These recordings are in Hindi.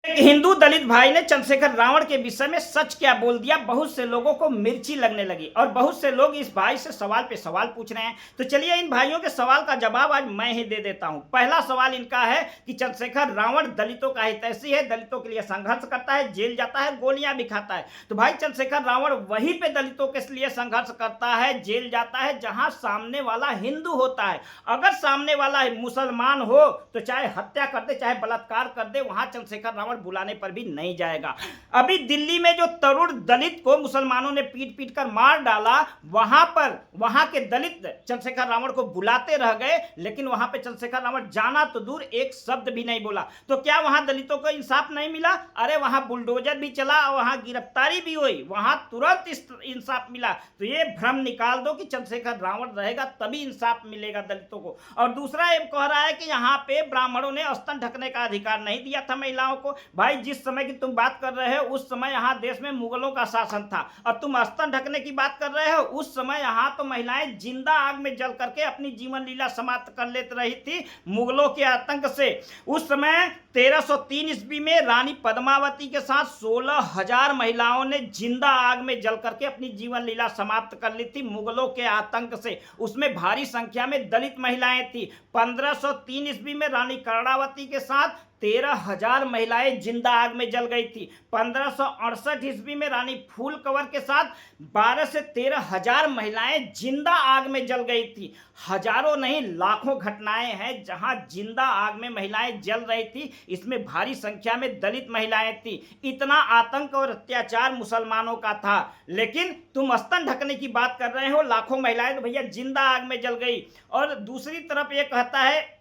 एक हिंदू दलित भाई ने चंद्रशेखर रावण के विषय में सच क्या बोल दिया, बहुत से लोगों को मिर्ची लगने लगी और बहुत से लोग इस भाई से सवाल पे सवाल पूछ रहे हैं। तो चलिए इन भाइयों के सवाल का जवाब आज मैं ही दे देता हूं। पहला सवाल इनका है कि चंद्रशेखर रावण दलितों का हितैषी है, दलितों के लिए संघर्ष करता है, जेल जाता है, गोलियां भी खाता है। तो भाई चंद्रशेखर रावण वहीं पे दलितों के लिए संघर्ष करता है, जेल जाता है जहां सामने वाला हिंदू होता है। अगर सामने वाला मुसलमान हो तो चाहे हत्या कर दे, चाहे बलात्कार कर दे, वहां चंद्रशेखर रावण बुलाने पर भी नहीं जाएगा। अभी दिल्ली में जो तरुण दलित को मुसलमानों ने पीट पीट कर मार डाला, वहां के दलित चंद्रशेखर रावण को बुलाते रह गए, लेकिन वहां पे चंद्रशेखर रावण जाना तो दूर एक शब्द भी नहीं बोला। तो क्या वहां दलितों को इंसाफ नहीं मिला? अरे वहां बुलडोजर भी चला, वहां गिरफ्तारी भी हुई, वहां तुरंत इंसाफ मिला। तो ये भ्रम निकाल दो कि चंद्रशेखर रावण रहेगा तभी इंसाफ मिलेगा दलितों को। और दूसरा ये कह रहा है कि यहाँ पे ब्राह्मणों ने स्तन ढकने का अधिकार नहीं दिया था महिलाओं को। भाई जिस समय की तुम बात कर रहे हो उस समय यहाँ देश में मुगलों का शासन था, और तुम स्तन ढकने की बात कर रहे हो उस समय यहाँ तो महिलाएं जिंदा आग में जल करके अपनी जीवन लीला समाप्त कर लेती रही थी मुगलों के आतंक से। उस समय 1303 ईस्वी में रानी पद्मावती के साथ 16,000 महिलाओं ने जिंदा आग में जल करके अपनी जीवन लीला समाप्त कर ली थी मुगलों के आतंक से। उसमें भारी संख्या में दलित महिलाएं थी। 1503 ईस्वी में रानी कर्णावती के साथ 13,000 महिलाएं जिंदा आग में जल गई थी। 1568 ईस्वी में रानी फूल कंवर के साथ 12 से 13,000 महिलाएं जिंदा आग में जल गई थी। हजारों नहीं लाखों घटनाएं हैं जहां जिंदा आग में महिलाएं जल रही थी। इसमें भारी संख्या में दलित महिलाएं थी। इतना आतंक और अत्याचार मुसलमानों का था, लेकिन तुम स्तन ढकने की बात कर रहे हो, लाखों महिलाएं तो भैया जिंदा आग में जल गई। और दूसरी तरफ ये कहता है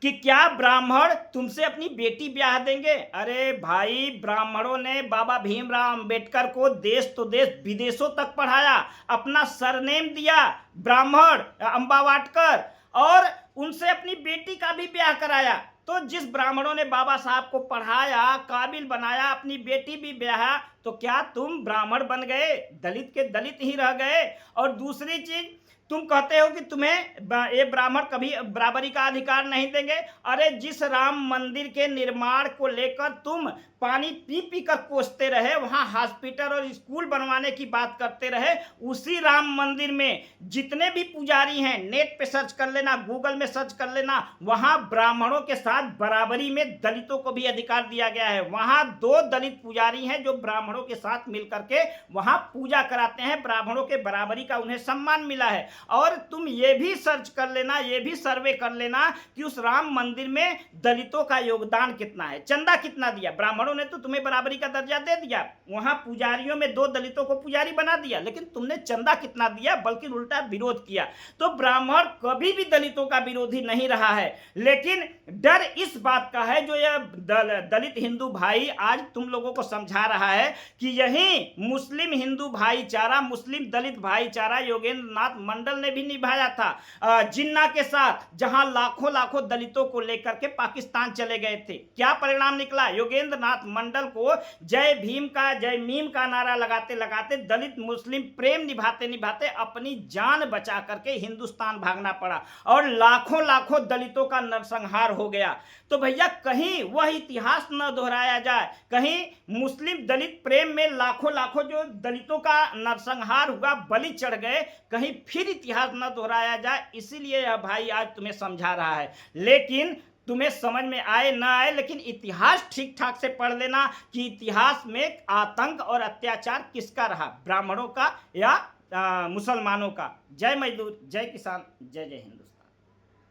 कि क्या ब्राह्मण तुमसे अपनी बेटी ब्याह देंगे? अरे भाई ब्राह्मणों ने बाबा भीमराव अंबेडकर को देश तो देश विदेशों तक पढ़ाया, अपना सरनेम दिया ब्राह्मण अंबावाटकर, और उनसे अपनी बेटी का भी ब्याह कराया। तो जिस ब्राह्मणों ने बाबा साहब को पढ़ाया, काबिल बनाया, अपनी बेटी भी ब्याहा, तो क्या तुम ब्राह्मण बन गए? दलित के दलित ही रह गए। और दूसरी चीज, तुम कहते हो कि तुम्हें ये ब्राह्मण कभी बराबरी का अधिकार नहीं देंगे। अरे जिस राम मंदिर के निर्माण को लेकर तुम पानी पी पी कर कोसते रहे, वहां हॉस्पिटल और स्कूल बनवाने की बात करते रहे, उसी राम मंदिर में जितने भी पुजारी हैं, नेट पे सर्च कर लेना, गूगल में सर्च कर लेना, वहां ब्राह्मणों के साथ बराबरी में दलितों को भी अधिकार दिया गया है। वहां 2 दलित पुजारी हैं जो ब्राह्मणों के साथ मिलकर के वहां पूजा कराते हैं, ब्राह्मणों के बराबरी का उन्हें सम्मान मिला है। और तुम ये भी सर्च कर लेना, ये भी सर्वे कर लेना कि उस राम मंदिर में दलितों का योगदान कितना है, चंदा कितना दिया। ब्राह्मणों ने तो तुम्हें बराबरी का दर्जा दे दिया, वहां पुजारियों में 2 दलितों को पुजारी बना दिया, लेकिन तुमने चंदा कितना दिया, बल्कि उल्टा विरोध किया। तो ब्राह्मण कभी भी दलितों का विरोधी नहीं रहा है, लेकिन डर इस बात का है, जो यह दलित हिंदू भाई आज तुम लोगों को समझा रहा है कि यही मुस्लिम हिंदू भाईचारा, मुस्लिम दलित भाईचारा योगेंद्र नाथ मंडल ने भी निभाया था जिन्ना के साथ, जहां लाखों लाखों दलितों को लेकर के पाकिस्तान चले गए थे। क्या परिणाम निकला? योगेंद्र नाथ मंडल को जय भीम का, जय मीम का नारा लगाते लगाते, दलित मुस्लिम प्रेम निभाते निभाते अपनी जान बचा करके हिंदुस्तान भागना पड़ा और लाखों लाखों दलितों का नरसंहार हो गया। तो भैया कहीं वह इतिहास न दोहराया जाए, कहीं मुस्लिम दलित प्रेम में लाखों लाखों जो दलितों का नरसंहार हुआ, बलि चढ़ गए, कहीं फिर इतिहास न दोहराया जाए, इसीलिए यह भाई आज तुम्हें समझा रहा है। लेकिन तुम्हें समझ में आए ना आए, लेकिन इतिहास ठीक ठाक से पढ़ लेना कि इतिहास में आतंक और अत्याचार किसका रहा, ब्राह्मणों का या मुसलमानों का। जय मजदूर, जय किसान, जय जय हिंदुस्तान।